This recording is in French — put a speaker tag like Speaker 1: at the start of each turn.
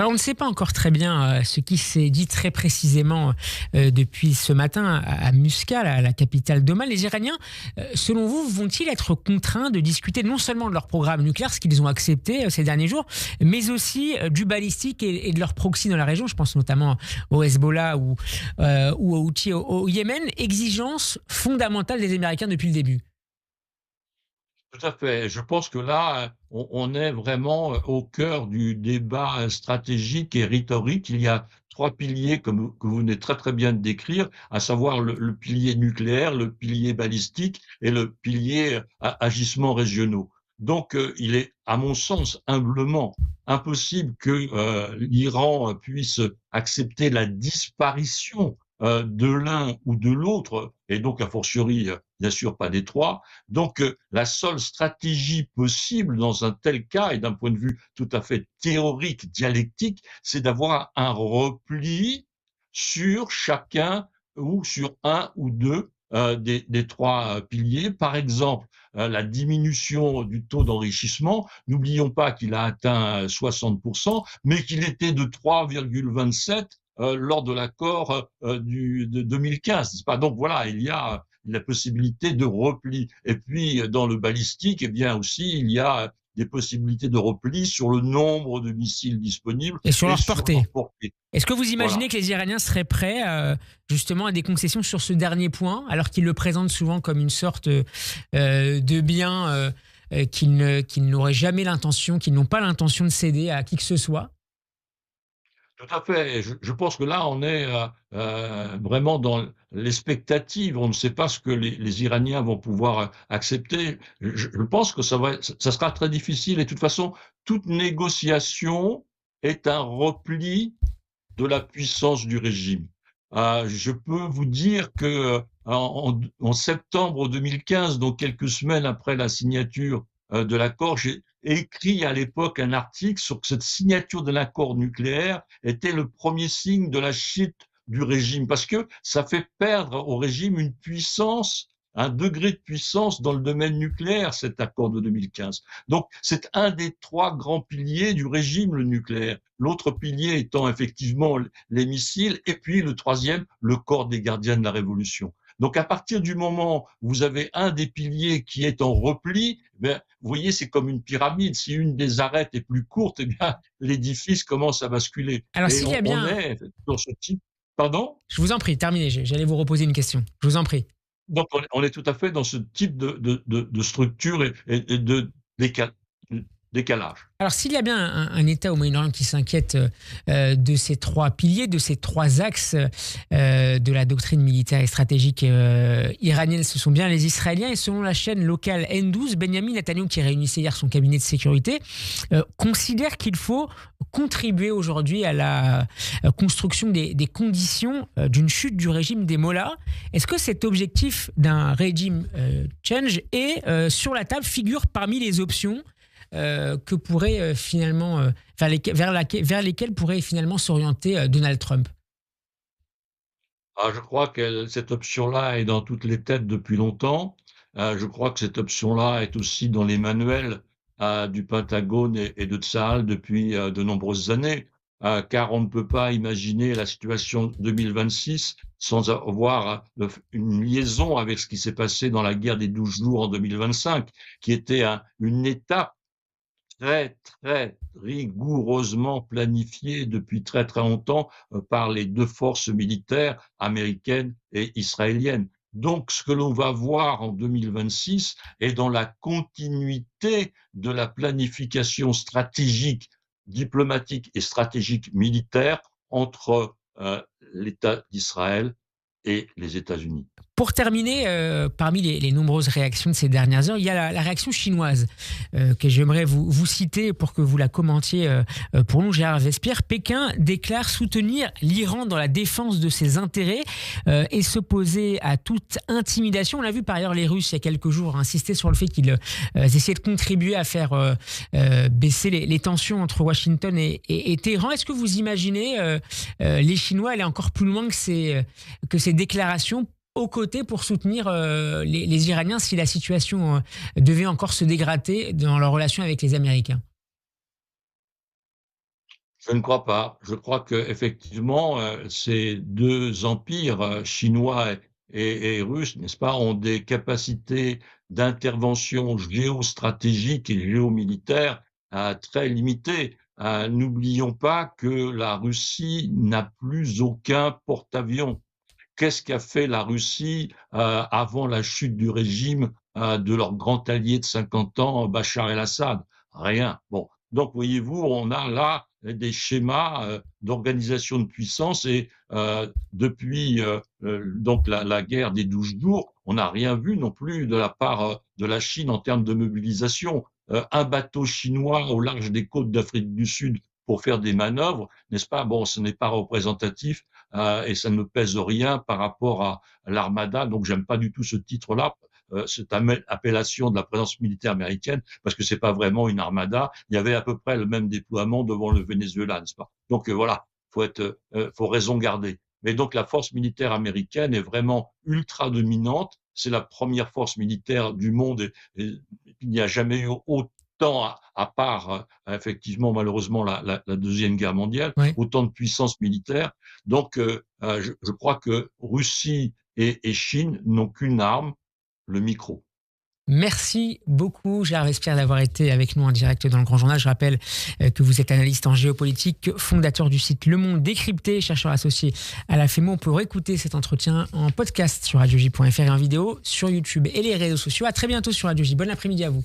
Speaker 1: Alors, on ne sait pas encore très bien ce qui s'est dit très précisément depuis ce matin à Muscat, la capitale d'Oman. Les Iraniens, selon vous, vont-ils être contraints de discuter non seulement de leur programme nucléaire, ce qu'ils ont accepté ces derniers jours, mais aussi du balistique et de leur proxy dans la région? Je pense notamment au Hezbollah ou aux Houthis au Yémen. Exigence fondamentale des Américains depuis le début.
Speaker 2: Tout à fait. Je pense que là, on est vraiment, au cœur du débat, stratégique et rhétorique. Il y a 3 piliers comme que vous venez très, très bien de décrire, à savoir le pilier nucléaire, le pilier balistique et le pilier, agissements régionaux. Donc, il est, à mon sens, humblement, impossible que, l'Iran, puisse accepter la disparition, de l'un ou de l'autre et donc a fortiori, bien sûr pas des 3. Donc, la seule stratégie possible dans un tel cas et d'un point de vue tout à fait théorique, dialectique, c'est d'avoir un repli sur chacun ou sur un ou 2 des 3 piliers. Par exemple, la diminution du taux d'enrichissement. N'oublions pas qu'il a atteint 60 mais qu'il était de 3,27 lors de l'accord de 2015, n'est-ce pas? Donc voilà, il y a la possibilité de repli. Et puis, dans le balistique, eh bien aussi, il y a des possibilités de repli sur le nombre de missiles disponibles
Speaker 1: Et sur
Speaker 2: et
Speaker 1: leur
Speaker 2: sur
Speaker 1: portée.
Speaker 2: leur portée.
Speaker 1: Est-ce que vous imaginez
Speaker 2: Voilà.
Speaker 1: que les Iraniens seraient prêts justement à des concessions sur ce dernier point, alors qu'ils le présentent souvent comme une sorte de bien qu'ils n'auraient jamais l'intention, qu'ils n'ont pas l'intention de céder à qui que ce soit?
Speaker 2: Tout à fait. Et je pense que là, on est vraiment dans l'expectative. On ne sait pas ce que les Iraniens vont pouvoir accepter. Je pense que ça sera très difficile. Et de toute façon, toute négociation est un repli de la puissance du régime. Je peux vous dire que en septembre 2015, donc quelques semaines après la signature de l'accord, j'ai écrit à l'époque un article sur que cette signature de l'accord nucléaire était le premier signe de la chute du régime, parce que ça fait perdre au régime une puissance, un degré de puissance dans le domaine nucléaire, cet accord de 2015. Donc, c'est un des 3 grands piliers du régime, le nucléaire. L'autre pilier étant effectivement les missiles, et puis le troisième, le corps des gardiens de la révolution. Donc, à partir du moment où vous avez un des piliers qui est en repli, ben, vous voyez, c'est comme une pyramide. Si une des arêtes est plus courte, eh bien, l'édifice commence à basculer.
Speaker 1: Alors
Speaker 2: Et
Speaker 1: s'il y a
Speaker 2: on
Speaker 1: bien...
Speaker 2: est dans ce type. Pardon?
Speaker 1: Je vous en prie, terminez, j'allais vous reposer une question. Je vous en prie.
Speaker 2: Donc, on est tout à fait dans ce type de structure et de déca- décalage.
Speaker 1: Alors, s'il y a bien un État au Moyen-Orient qui s'inquiète de ces 3 piliers, de ces 3 axes de la doctrine militaire et stratégique iranienne, ce sont bien les Israéliens. Et selon la chaîne locale N12, Benjamin Netanyahu, qui réunissait hier son cabinet de sécurité, considère qu'il faut contribuer aujourd'hui à la construction des conditions d'une chute du régime des Mollahs. Est-ce que cet objectif d'un régime change est sur la table, figure parmi les options que pourrait finalement vers lesquels pourrait finalement s'orienter Donald Trump?
Speaker 2: Je crois que cette option-là est dans toutes les têtes depuis longtemps. Je crois que cette option-là est aussi dans les manuels, du Pentagone et de Tsahal depuis, de nombreuses années, car on ne peut pas imaginer la situation 2026 sans avoir, une liaison avec ce qui s'est passé dans la guerre des 12 jours en 2025, qui était une étape très, très rigoureusement planifié depuis très, très longtemps, par les 2 forces militaires américaines et israéliennes. Donc ce que l'on va voir en 2026 est dans la continuité de la planification stratégique, diplomatique et stratégique militaire entre, l'État d'Israël et les États-Unis.
Speaker 1: Pour terminer, parmi les nombreuses réactions de ces dernières heures, il y a la réaction chinoise que j'aimerais vous citer pour que vous la commentiez pour nous, Gérard Vespierre. Pékin déclare soutenir l'Iran dans la défense de ses intérêts et s'opposer à toute intimidation. On l'a vu par ailleurs, les Russes, il y a quelques jours, insister sur le fait qu'ils essayaient de contribuer à faire baisser les tensions entre Washington et Téhéran. Est-ce que vous imaginez les Chinois aller encore plus loin que ces déclarations aux côtés pour soutenir les Iraniens si la situation devait encore se dégrader dans leur relation avec les Américains?
Speaker 2: Je ne crois pas. Je crois qu'effectivement, ces 2 empires, chinois et russe, n'est-ce pas, ont des capacités d'intervention géostratégique et géomilitaire, très limitées. N'oublions pas que la Russie n'a plus aucun porte-avions. Qu'est-ce qu'a fait la Russie avant la chute du régime de leur grand allié de 50 ans, Bachar el-Assad? Rien. Bon, donc voyez-vous, on a là des schémas d'organisation de puissance et depuis donc la guerre des 12 jours, on n'a rien vu non plus de la part de la Chine en termes de mobilisation. Un bateau chinois au large des côtes d'Afrique du Sud pour faire des manœuvres, n'est-ce pas? Bon, ce n'est pas représentatif et ça ne me pèse rien par rapport à l'armada. Donc, j'aime pas du tout ce titre-là, cette appellation de la présence militaire américaine, parce que c'est pas vraiment une armada. Il y avait à peu près le même déploiement devant le Venezuela, n'est-ce pas? Donc voilà, faut raison garder. Mais donc la force militaire américaine est vraiment ultra dominante. C'est la première force militaire du monde et il n'y a jamais eu autant à part effectivement malheureusement la deuxième guerre mondiale,
Speaker 1: Ouais.
Speaker 2: autant de puissance militaire. Donc je crois que Russie et Chine n'ont qu'une arme, le micro.
Speaker 1: Merci beaucoup, Gérard Respierre, d'avoir été avec nous en direct dans le Grand Journal. Je rappelle que vous êtes analyste en géopolitique, fondateur du site Le Monde Décrypté, chercheur associé à la FEMO. On peut réécouter cet entretien en podcast sur radioj.fr et en vidéo sur YouTube et les réseaux sociaux. À très bientôt sur Radio J. Bon après-midi à vous.